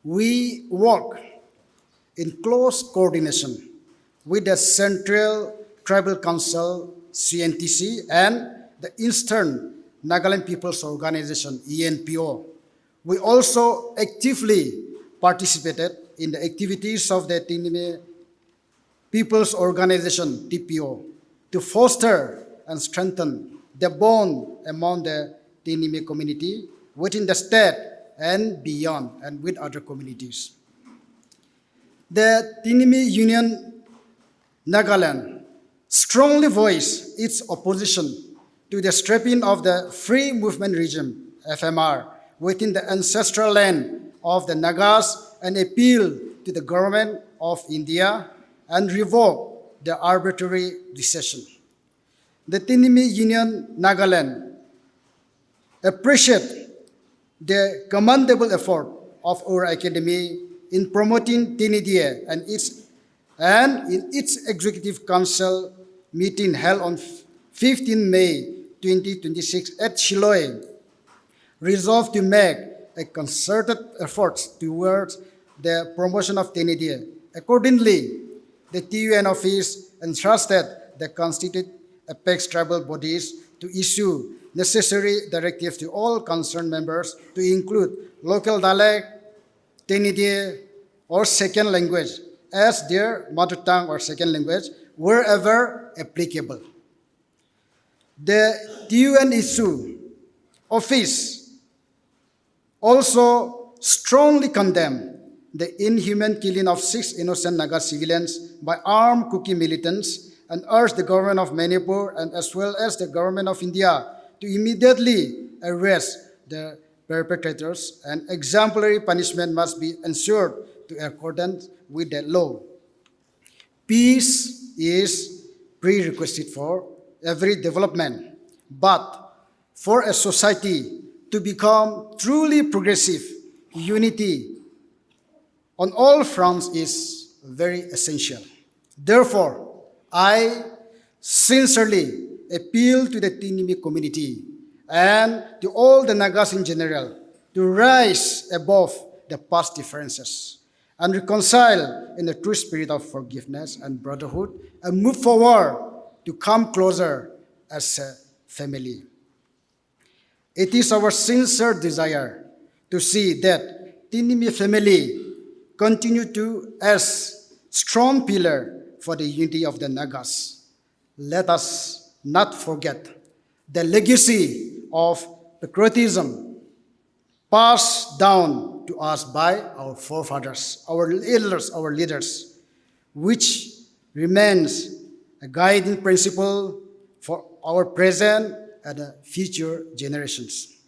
We work in close coordination with the Central Tribal Council (CNTC) and the Eastern Nagaland People's Organization (ENPO). We also actively participated in the activities of the Tenyimi People's Organization (TPO) to foster and strengthen the bond among the Tenyimi community within the state and beyond, and with other communities. The Tenyimi Union Nagaland strongly voiced its opposition to the stripping of the free movement regime, FMR, within the ancestral land of the Nagas and appealed to the government of India and revoked the arbitrary decision. The Tenyimi Union Nagaland appreciate the commendable effort of our academy in promoting Tenyidie and in its executive council meeting held on 15 May 2026 at Chiloe, resolved to make a concerted effort towards the promotion of Tenyidie. Accordingly, the TUN office entrusted the constituted apex tribal bodies to issue necessary directives to all concerned members to include local dialect, Tenyidie, or second language as their mother tongue or second language wherever applicable. The TUN issue office also strongly condemned the inhuman killing of 6 innocent Naga civilians by armed Kuki militants and urged the government of Manipur and as well as the government of India to immediately arrest the perpetrators, and exemplary punishment must be ensured to accordance with the law. Peace is prerequisite for every development, but for a society to become truly progressive, unity on all fronts is very essential. Therefore, I sincerely appeal to the Tenyimi community and to all the Nagas in general to rise above the past differences and reconcile in the true spirit of forgiveness and brotherhood and move forward to come closer as a family. It is our sincere desire to see that Tenyimi family continue to as strong pillar for the unity of the Nagas. Let us not forget the legacy of patriotism passed down to us by our forefathers, our elders, our leaders, which remains a guiding principle for our present and future generations.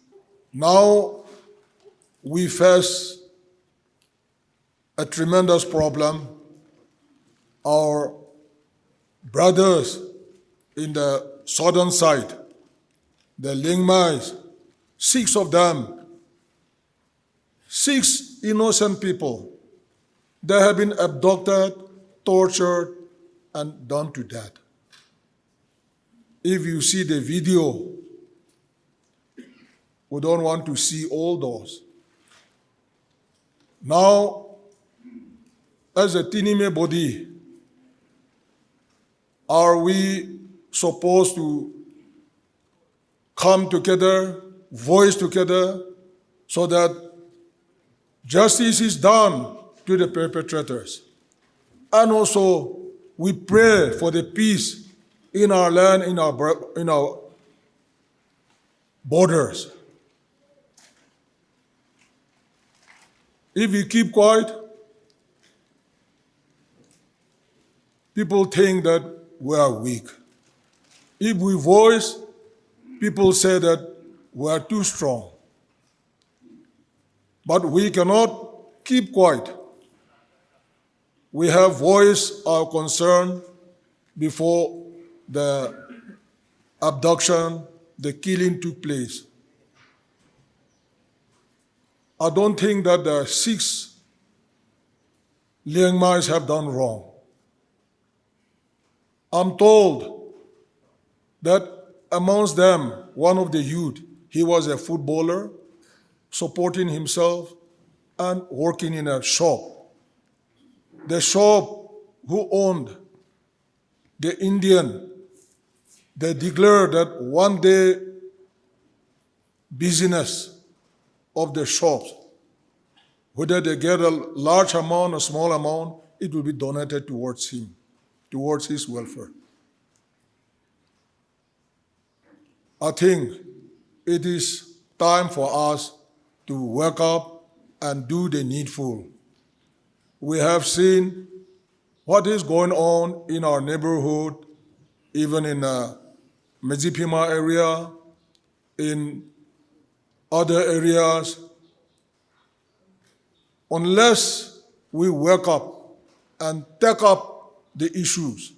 Now we face a tremendous problem. Our brothers in the southern side, the Lingmais, 6 of them, 6 innocent people, they have been abducted, tortured, and done to death. If you see the video, we don't want to see all those. Now, as a Tenyimi body, are we supposed to come together, voice together, so that justice is done to the perpetrators? And also, we pray for the peace in our land, in our borders. If we keep quiet, people think that we are weak. If we voice, people say that we are too strong. But we cannot keep quiet. We have voiced our concern before the abduction, the killing took place. I don't think that the 6 Liangmais have done wrong. I'm told that amongst them, one of the youth, he was a footballer, supporting himself and working in a shop. The shop who owned, the Indian, they declared that one day business of the shops, whether they get a large amount or small amount, it will be donated towards him, towards his welfare. I think it is time for us to wake up and do the needful. We have seen what is going on in our neighborhood, even in Mejipima area, in other areas. Unless we wake up and take up the issues,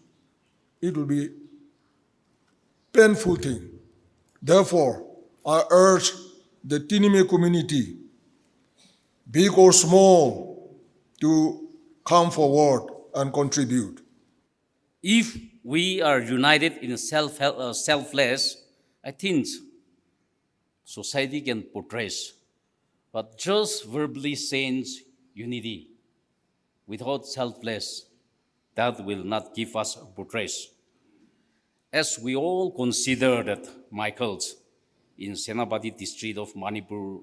it will be a painful thing. Therefore, I urge the Tenyimi community, big or small, to come forward and contribute. If we are united in selfless, I think society can progress. But just verbally saying unity without selfless, that will not give us progress. As we all consider that Michael's in Senapati district of Manipur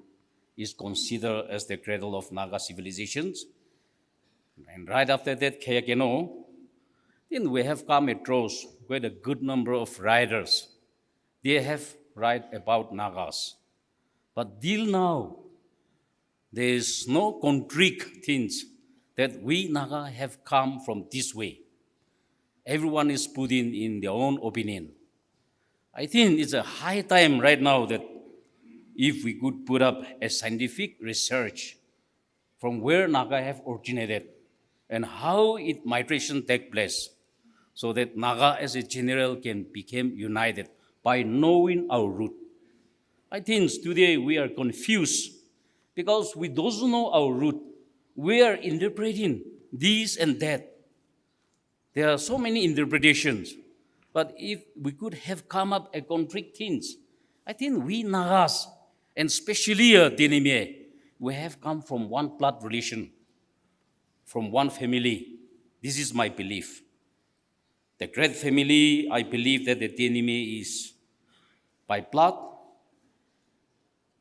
is considered as the cradle of Naga civilizations, and right after that, Kayakeno, then we have come across quite a good number of writers. They have write about Nagas. But till now, there is no concrete things that we Naga have come from this way. Everyone is putting in their own opinion. I think it's a high time right now that if we could put up a scientific research from where Naga have originated and how its migration take place, so that Naga as a general can become united by knowing our root. I think today we are confused because we don't know our root. We are interpreting this and that. There are so many interpretations. But if we could have come up a concrete things, I think we Nagas, and especially Tenyidie, we have come from one blood relation, from one family. This is my belief. The great family, I believe that the Tenyidie is by blood,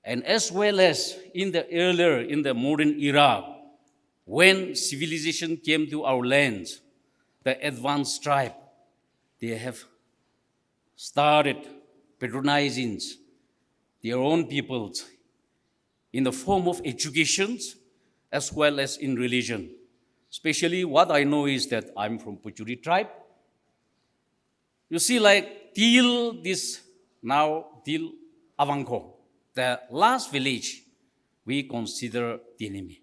and as well as in the modern era, when civilization came to our lands, the advanced tribe, they have started patronizing their own peoples in the form of education as well as in religion. Especially what I know is that I'm from Puchuri tribe. You see, like till Avangko, the last village, we consider Tenyimi.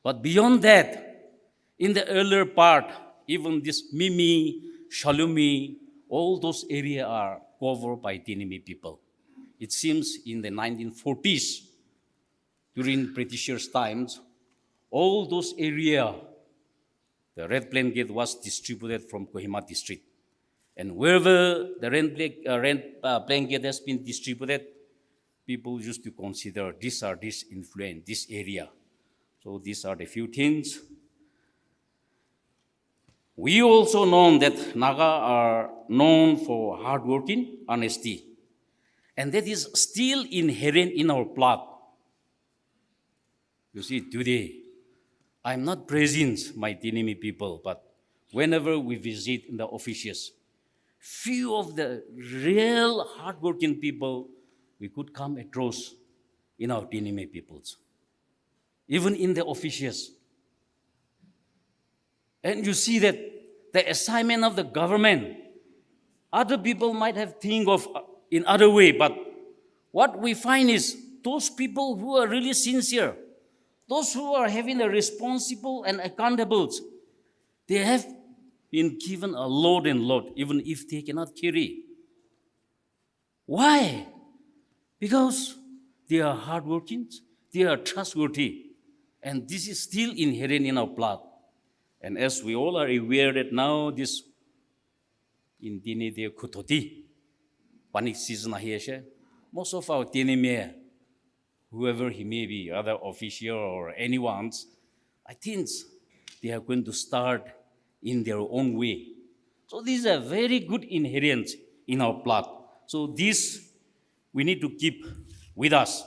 But beyond that, in the earlier part, even this Mimi, Shalumi, all those areas are covered by Tenyimi people. It seems in the 1940s, during Britishers' times, all those areas, the red blanket was distributed from Kohima district. And wherever the red blanket has been distributed, people used to consider this influence, this area. So these are the few things. We also know that Naga are known for hardworking, honesty. And that is still inherent in our blood. You see, today, I'm not praising my Tenyimi people, but whenever we visit in the offices, few of the real hardworking people we could come across in our Tenyimi peoples, even in the offices. And you see that the assignment of the government, other people might have think of in other way, but what we find is those people who are really sincere, those who are having a responsible and accountable, they have been given a load and load, even if they cannot carry. Why? Because they are hardworking, they are trustworthy, and this is still inherent in our blood. And as we all are aware that now this in Tenyidie Kutoti, panic season here, most of our Tenyimi, whoever he may be, other official or anyone, I think they are going to start in their own way. So these are very good inherent in our blood. So this we need to keep with us.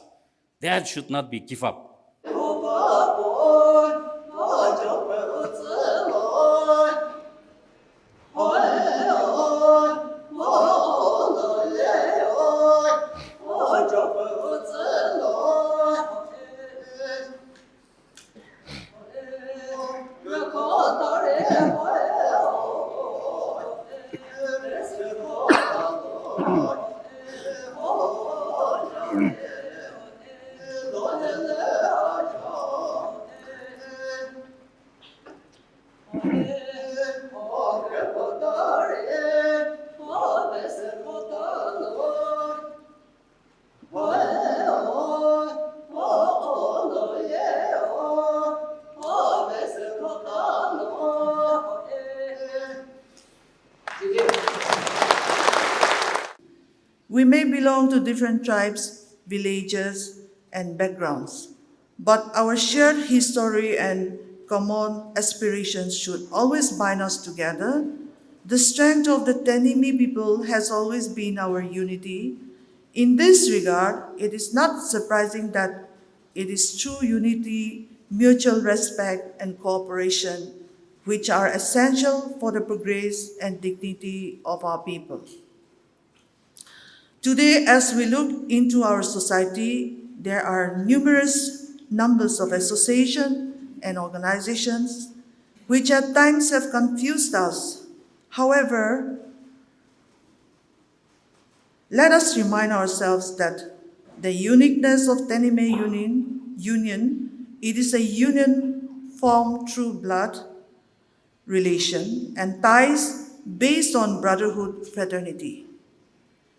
That should not be give up. We may belong to different tribes, villages, and backgrounds, but our shared history and common aspirations should always bind us together. The strength of the Tenyimi people has always been our unity. In this regard, it is not surprising that it is true unity, mutual respect, and cooperation which are essential for the progress and dignity of our people. Today, as we look into our society, there are numerous numbers of associations and organizations which at times have confused us. However, let us remind ourselves that the uniqueness of Tenyimi Union, it is a union formed through blood relation and ties based on brotherhood fraternity.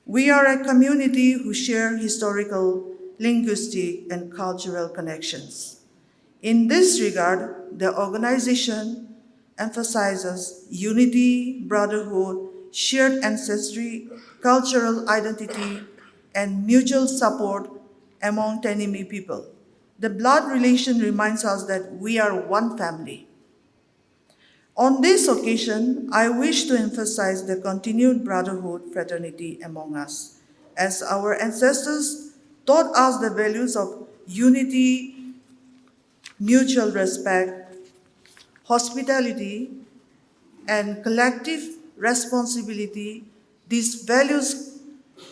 We are a community who share historical, linguistic, and cultural connections. In this regard, the organization emphasizes unity, brotherhood, shared ancestry, cultural identity, and mutual support among Tenyimi people. The blood relation reminds us that we are one family. On this occasion, I wish to emphasize the continued brotherhood, fraternity among us, as our ancestors taught us the values of unity, mutual respect, hospitality, and collective responsibility. These values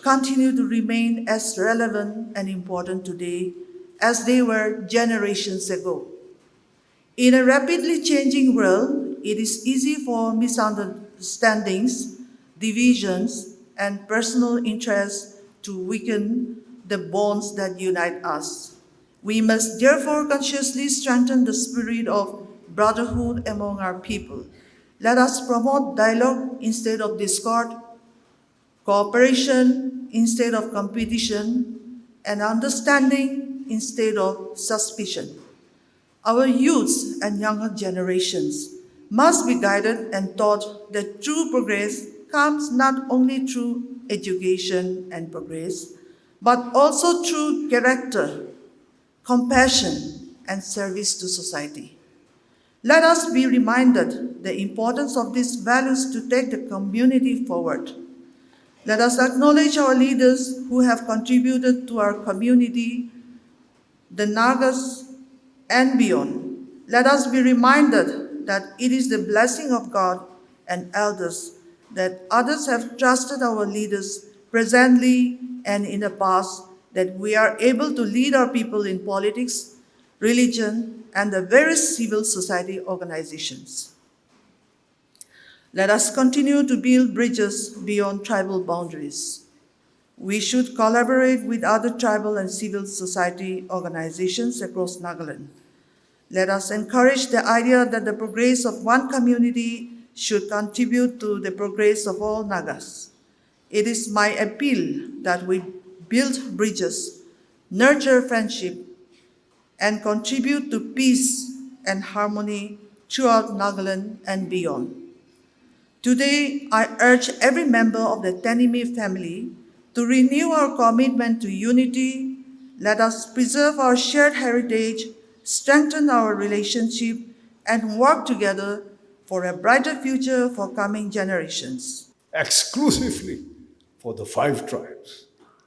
continue to remain as relevant and important today as they were generations ago. In a rapidly changing world, it is easy for misunderstandings, divisions, and personal interests to weaken the bonds that unite us. We must therefore consciously strengthen the spirit of brotherhood among our people. Let us promote dialogue instead of discord, cooperation instead of competition, and understanding instead of suspicion. Our youths and younger generations must be guided and taught that true progress comes not only through education and progress, but also through character, compassion, and service to society. Let us be reminded the importance of these values to take the community forward. Let us acknowledge our leaders who have contributed to our community, the Nagas, and beyond. Let us be reminded that it is the blessing of God and elders that others have trusted our leaders presently and in the past that we are able to lead our people in politics, religion, and the various civil society organizations. Let us continue to build bridges beyond tribal boundaries. We should collaborate with other tribal and civil society organizations across Nagaland. Let us encourage the idea that the progress of one community should contribute to the progress of all Nagas. It is my appeal that we build bridges, nurture friendship, and contribute to peace and harmony throughout Nagaland and beyond. Today, I urge every member of the Tenyimi family to renew our commitment to unity. Let us preserve our shared heritage, strengthen our relationship, and work together for a brighter future for coming generations. Exclusively for the 5 tribes,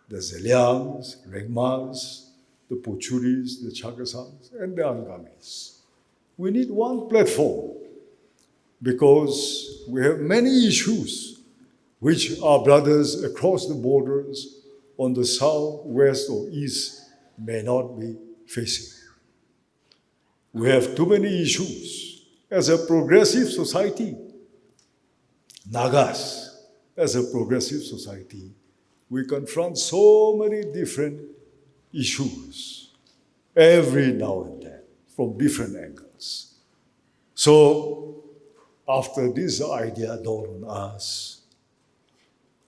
the Zeliangs, Regmas, the Pochuris, the Chagasangs, and the Angamis. We need one platform because we have many issues which our brothers across the borders on the south, west, or east may not be facing. We have too many issues. As a progressive society, Nagas, as a progressive society, we confront so many different issues every now and then from different angles. So, after this idea dawned on us,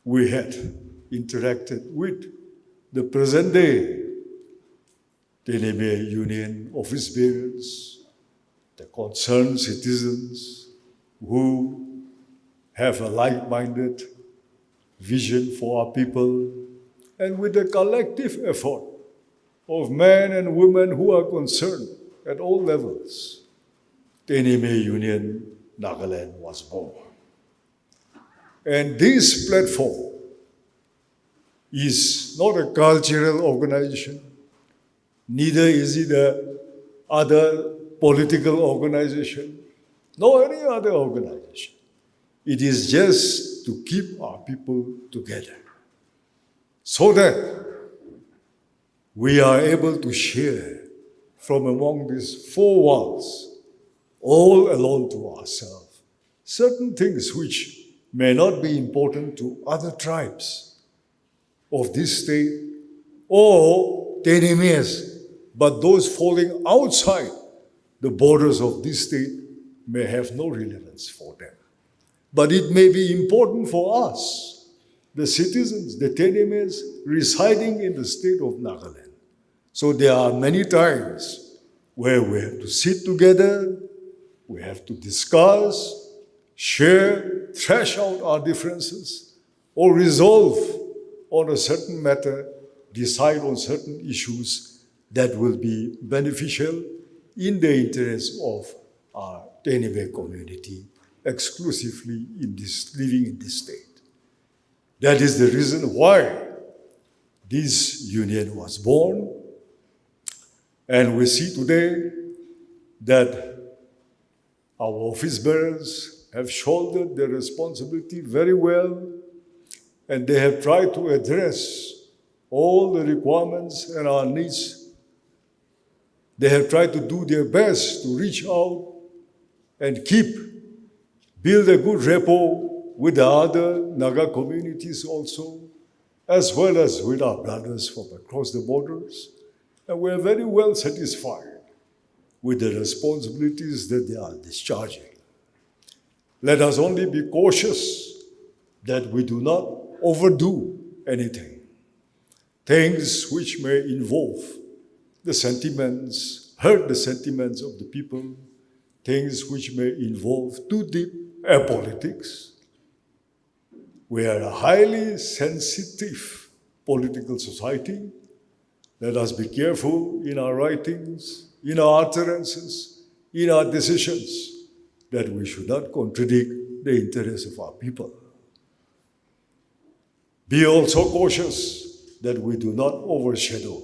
we had interacted with the present day Tenyimi Union office bearers, the concerned citizens who have a like-minded vision for our people, and with the collective effort of men and women who are concerned at all levels, Tenyimi Union Nagaland was born. And this platform is not a cultural organization, neither is it a other political organization, nor any other organization. It is just to keep our people together so that we are able to share from among these 4 walls, all alone to ourselves, certain things which may not be important to other tribes of this state or Tenyimians, but those falling outside the borders of this state may have no relevance for them. But it may be important for us, the citizens, the Tenyimians residing in the state of Nagaland. So there are many times where we have to sit together, we have to discuss, share, thrash out our differences, or resolve on a certain matter, decide on certain issues that will be beneficial in the interest of our Tenyidie community, exclusively living in this state. That is the reason why this union was born. And we see today that our office bearers have shouldered their responsibility very well, and they have tried to address all the requirements and our needs. They have tried to do their best to reach out and build a good rapport with the other Naga communities also, as well as with our brothers from across the borders. And we are very well satisfied with the responsibilities that they are discharging. Let us only be cautious that we do not overdo anything. Things which may involve the sentiments, hurt the sentiments of the people, things which may involve too deep politics. We are a highly sensitive political society. Let us be careful in our writings, in our utterances, in our decisions, that we should not contradict the interests of our people. Be also cautious that we do not overshadow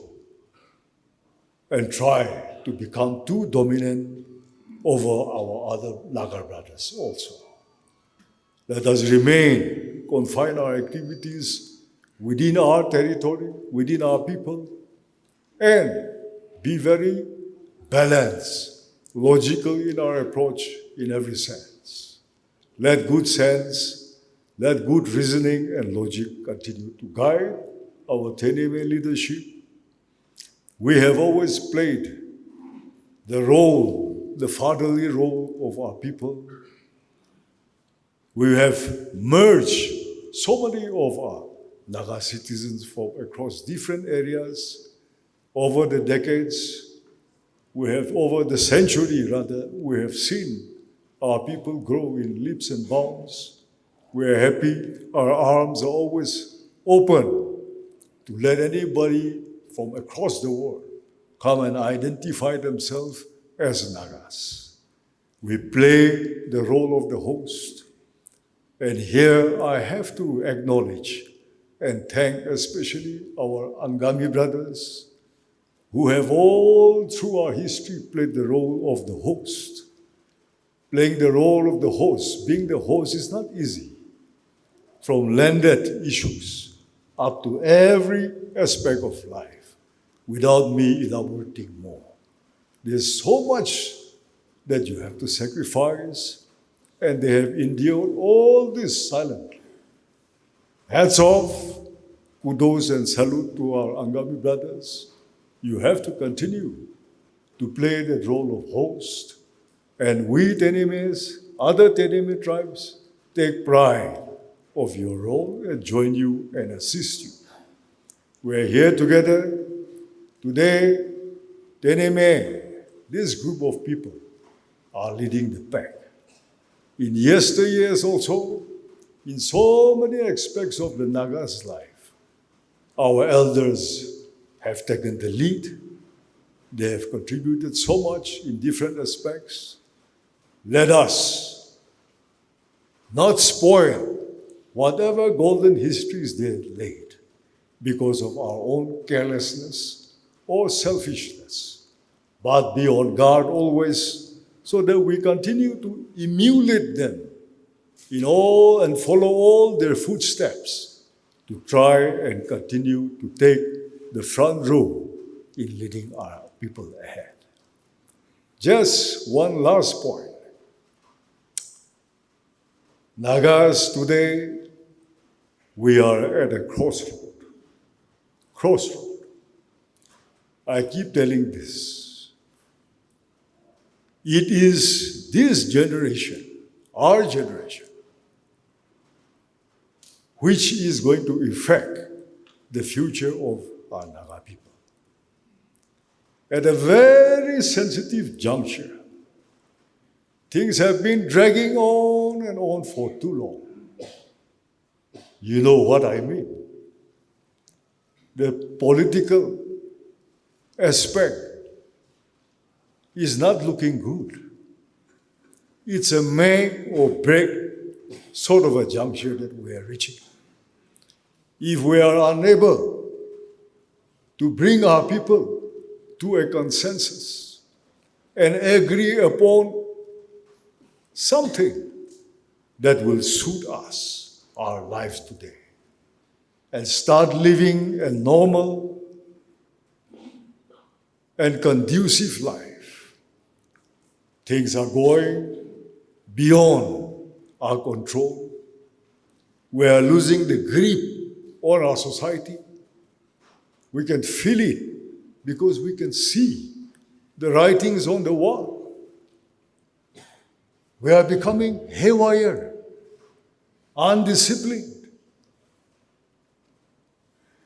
and try to become too dominant over our other Naga brothers also. Let us confine our activities within our territory, within our people, and be very balanced, logical in our approach in every sense. Let good sense, let good reasoning and logic continue to guide our Tenyidie leadership. We have always played the fatherly role of our people. We have merged so many of our Naga citizens from across different areas over the decades. Over the century rather, we have seen our people grow in leaps and bounds. We are happy. Our arms are always open to let anybody from across the world come and identify themselves as Nagas. We play the role of the host. And here I have to acknowledge and thank especially our Angami brothers who have all through our history played the role of the host. Playing the role of the host, being the host is not easy. From landed issues up to every aspect of life, without me elaborating more. There's so much that you have to sacrifice, and they have endured all this silently. Hats off, kudos and salute to our Angami brothers. You have to continue to play the role of host. And we Tenyimis, other Tenyimi tribes, take pride of your role and join you and assist you. We're here together today. Tenyimi, this group of people are leading the pack. In yesteryears also, in so many aspects of the Naga's life, our elders have taken the lead. They have contributed so much in different aspects. Let us not spoil whatever golden histories they have laid because of our own carelessness or selfishness, but be on guard always so that we continue to emulate them in all and follow all their footsteps to try and continue to take the front row in leading our people ahead. Just one last point. Nagas, today, we are at a crossroad. Crossroad. I keep telling this. It is this generation, our generation, which is going to affect the future of our Naga people. at a very sensitive juncture. Things have been dragging on and on for too long. You know what I mean. The political aspect is not looking good. It's a make or break sort of a juncture that we are reaching. If we are unable to bring our people to a consensus and agree upon something that will suit us, our lives today, and start living a normal and conducive life. Things are going beyond our control. We are losing the grip on our society. We can feel it because we can see the writings on the wall. We are becoming haywire, undisciplined.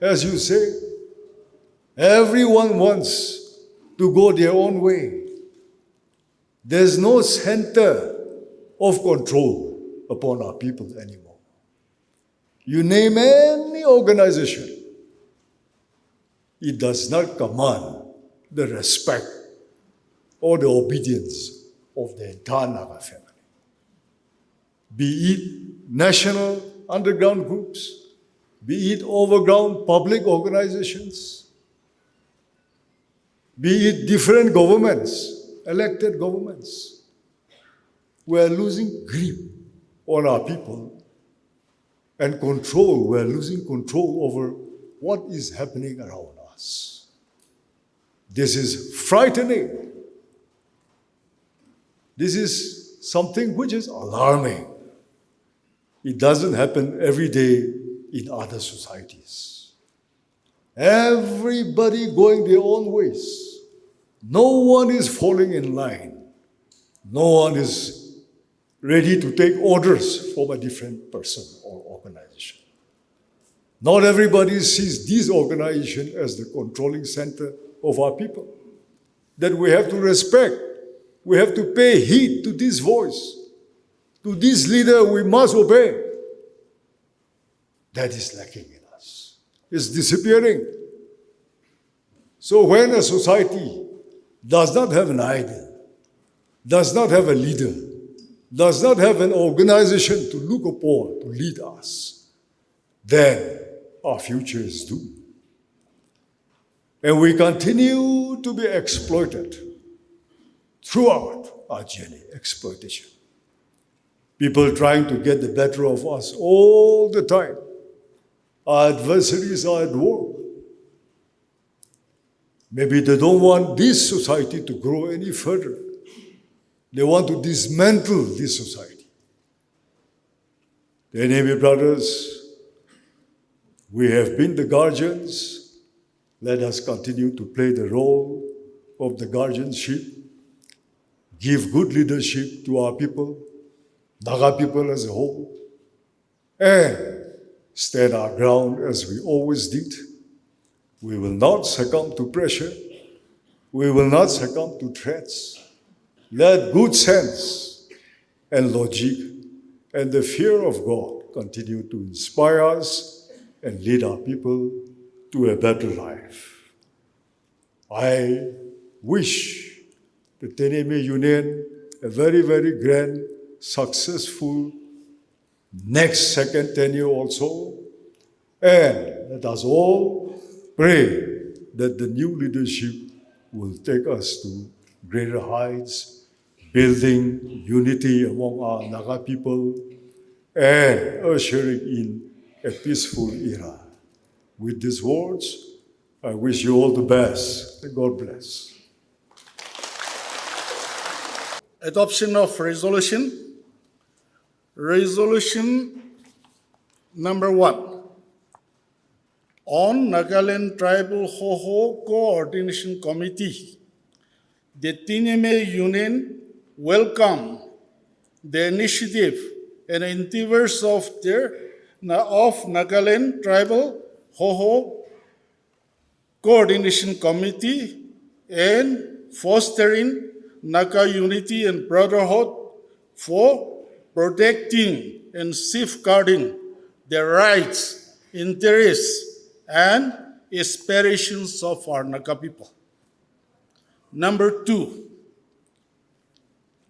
As you say, everyone wants to go their own way. There's no center of control upon our people anymore. You name any organization, it does not command the respect or the obedience of the entire Naga family. Be it national underground groups, be it overground public organizations, be it different governments, elected governments. We are losing grip on our people and control. We are losing control over what is happening around us. This is frightening. This is something which is alarming. It doesn't happen every day in other societies. Everybody going their own ways. No one is falling in line. No one is ready to take orders from a different person or organization. Not everybody sees this organization as the controlling center of our people. That we have to respect. We have to pay heed to this voice. To this leader we must obey. That is lacking in us. It's disappearing. So when a society does not have an idol, does not have a leader, does not have an organization to look upon, to lead us, then our future is doomed. And we continue to be exploited throughout our journey, exploitation. People trying to get the better of us all the time. Our adversaries are at war. Maybe they don't want this society to grow any further. They want to dismantle this society. Tenyimi brothers, we have been the guardians. Let us continue to play the role of the guardianship, give good leadership to our people, Naga people as a whole, and stand our ground as we always did. We will not succumb to pressure. We will not succumb to threats. Let good sense and logic and the fear of God continue to inspire us and lead our people to a better life. I wish the Tenyimi Union a very, very grand, successful next second tenure also. And let us all pray that the new leadership will take us to greater heights, building unity among our Naga people and ushering in a peaceful era. With these words, I wish you all the best. God bless. Adoption of resolution. Resolution number 1. On Nagaland Tribal Hoho Coordination Committee, the Tenyimi Union welcome the initiative and endeavors of Nagaland Tribal Hoho Coordination Committee and fostering Naga unity and brotherhood, for protecting and safeguarding the rights, interests, and aspirations of our Naga people. Number two,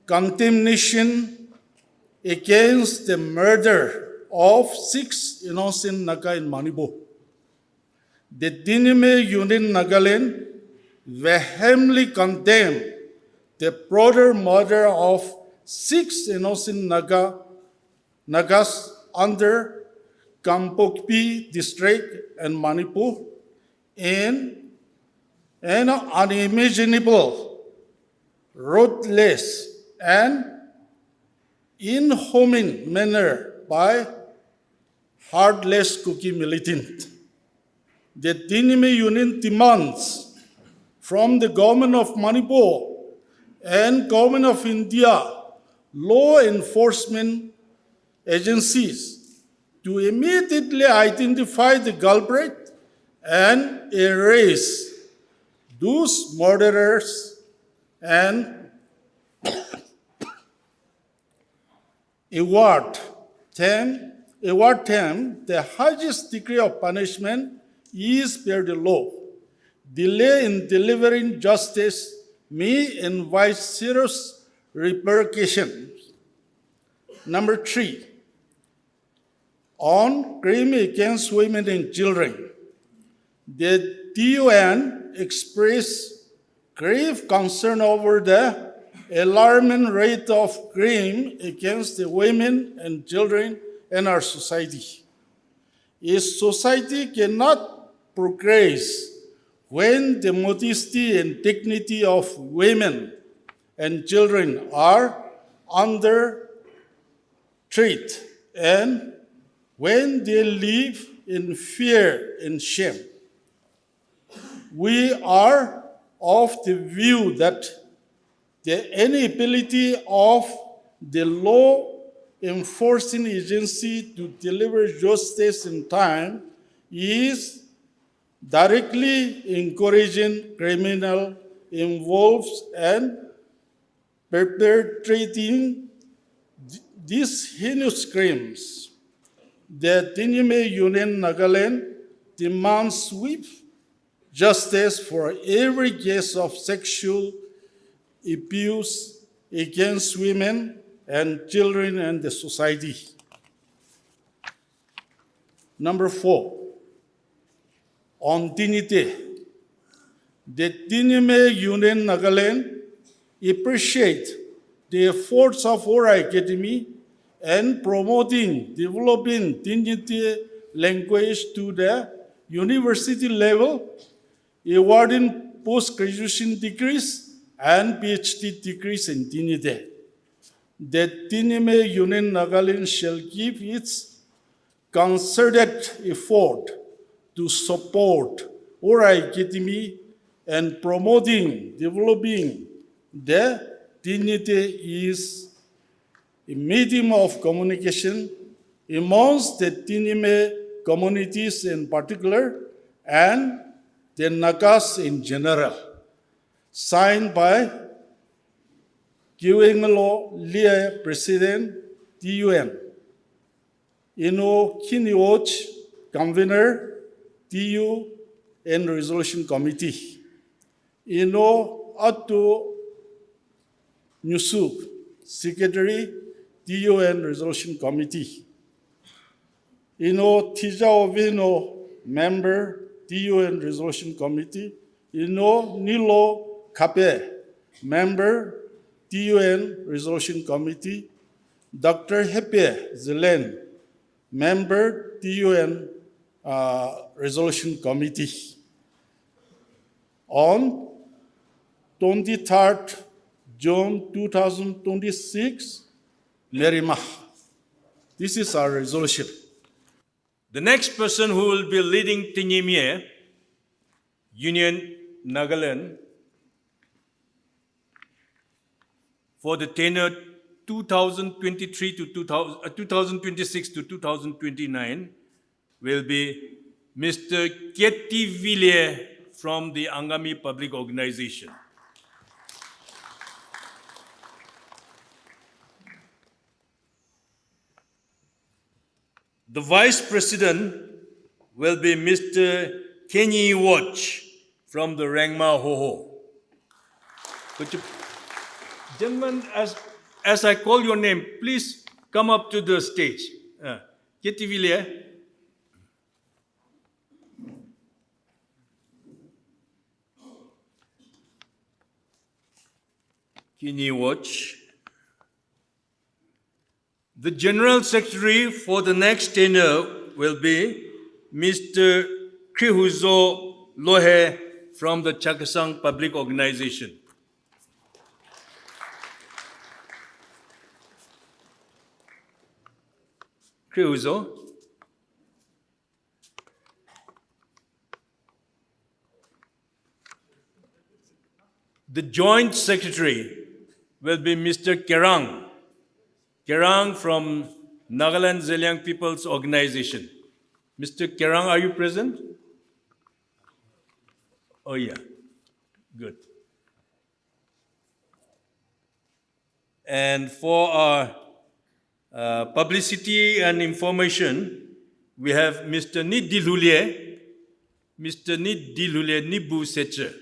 condemnation against the murder of 6 innocent Naga in Manipur. The Tenyimi Union Nagaland vehemently condemned the brutal murder of 6 innocent Nagas under Kampokpi district and Manipur in an unimaginable, ruthless, and inhuman manner by heartless Kuki militant. The Tenyimi Union demands from the government of Manipur and government of India law enforcement agencies to immediately identify the culprit and erase those murderers and award them the highest degree of punishment is per the law. Delay in delivering justice may invite serious repercussions. Number three, on crime against women and children, the TUN expressed grave concern over the alarming rate of crime against the women and children in our society. A society cannot progress when the modesty and dignity of women and children are under threat and when they live in fear and shame. We are of the view that the inability of the law enforcing agency to deliver justice in time is directly encouraging criminal involved and perpetrating these heinous crimes. The Tenyimi Union Nagaland demands swift justice for every case of sexual abuse against women and children in the society. Number four, on Tenyidie. The Tenyimi Union Nagaland appreciate the efforts of our academy in promoting, developing Tenyidie language to the university level, awarding post-graduation degrees and PhD degrees in Tenyidie. The Tenyimi Union Nagaland shall give its concerted effort to support our academy and promoting, developing the Tenyidie is a medium of communication amongst the Tenyimi communities in particular and the Nagas in general. Signed by Kiwenglo Lia President TUN, Ino Kinioch Convener TU and Resolution Committee, Ino Atu Nusuk Secretary TU and Resolution Committee, Ino Tija Ovino Member TU and Resolution Committee, Ino Nilo Kape Member TUN Resolution Committee, Dr. Hepe Zelen, Member TUN Resolution Committee. On 23rd June 2026, Merima. This is our resolution. The next person who will be leading Tenyimi Union Nagaland for the tenure 2023 to 2026 to 2029 will be Mr. Ketivile from the Angami Public Organization. The Vice President will be Mr. Kenye Watch from the Rangma Hoho. Could you, gentlemen, as I call your name, please come up to the stage. Ketivile. Kenye Watch. The General Secretary for the next tenure will be Mr. Krihuzo Lohe from the Chakasang Public Organization. Krihuzo. The Joint Secretary will be Mr. Kerang from Nagaland Zeliang People's Organization. Mr. Kerang, are you present? Oh yeah, good. And for our publicity and information, we have Mr. Nidilulye Nibu Seche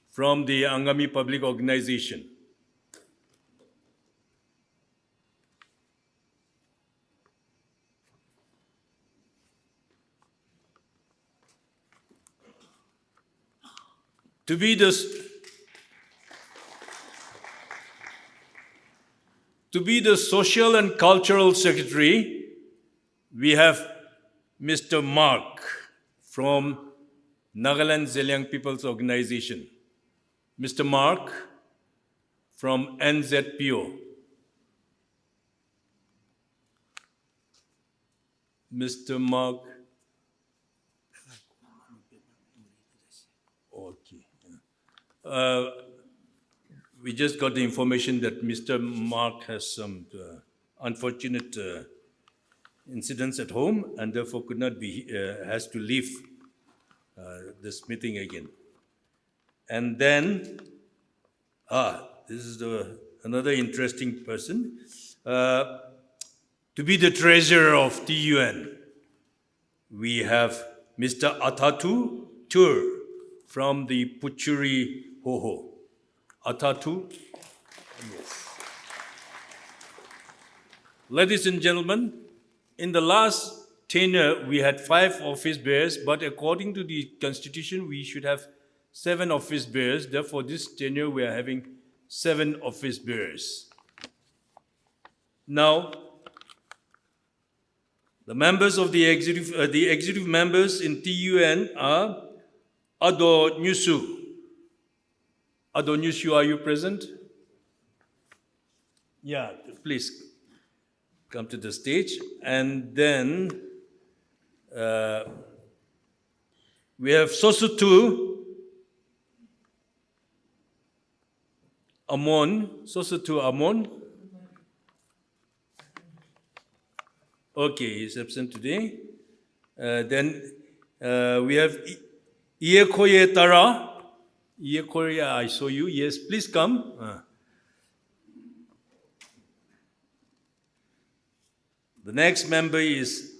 from the Angami Public Organization. To be the Social and Cultural Secretary, we have Mr. Mark from Nagaland Zeliang People's Organization. Mr. Mark from NZPO. Mr. Mark. Okay. We just got the information that Mr. Mark has some unfortunate incidents at home and therefore could not be, has to leave this meeting again. And then, this is another interesting person. To be the treasurer of TUN, we have Mr. Atatu Tur from the Puchuri Hoho. Atatu. Yes. Ladies and gentlemen, in the last tenure, we had 5 office bearers, but according to the constitution, we should have 7 office bearers. Therefore, this tenure, we are having 7 office bearers. Now, the members of the executive members in TUN are Ado Nyusu. Ado Nyusu, are you present? Yeah, please come to the stage. And then we have Sosutu Amon. Okay, he's absent today. Then we have Iekoye Tara. Iekoye, I saw you. Yes, please come. The next member is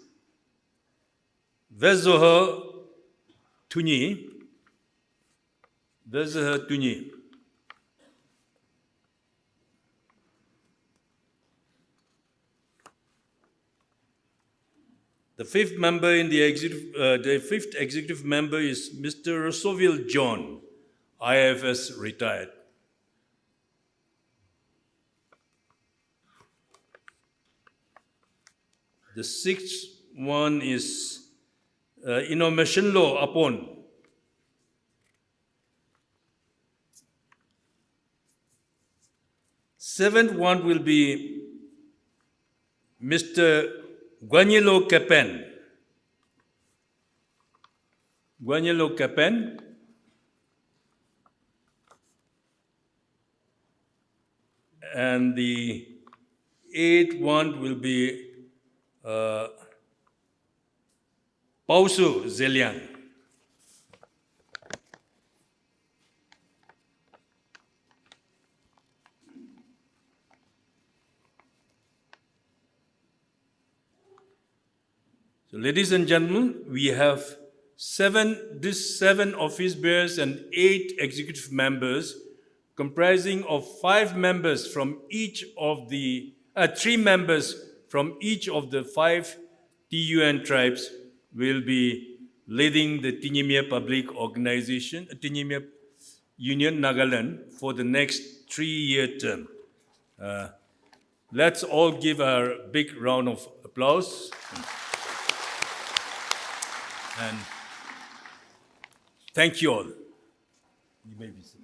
Vezoha Tunyi. The fifth member in the fifth executive member is Mr. Rosoville John, IFS retired. The sixth one is Inomashinlo Apon. Seventh one will be Mr. Guanyelo Kepen. And the eighth one will be Pausu Zeliang. So, ladies and gentlemen, we have seven office bearers and 8 executive members, comprising of 5 members from each of the 3 members from each of the 5 TUN tribes will be leading the Tenyimi Public Organization, Tenyimi Union Nagaland for the next 3-year term. Let's all give a big round of applause. And thank you all. You may be seated.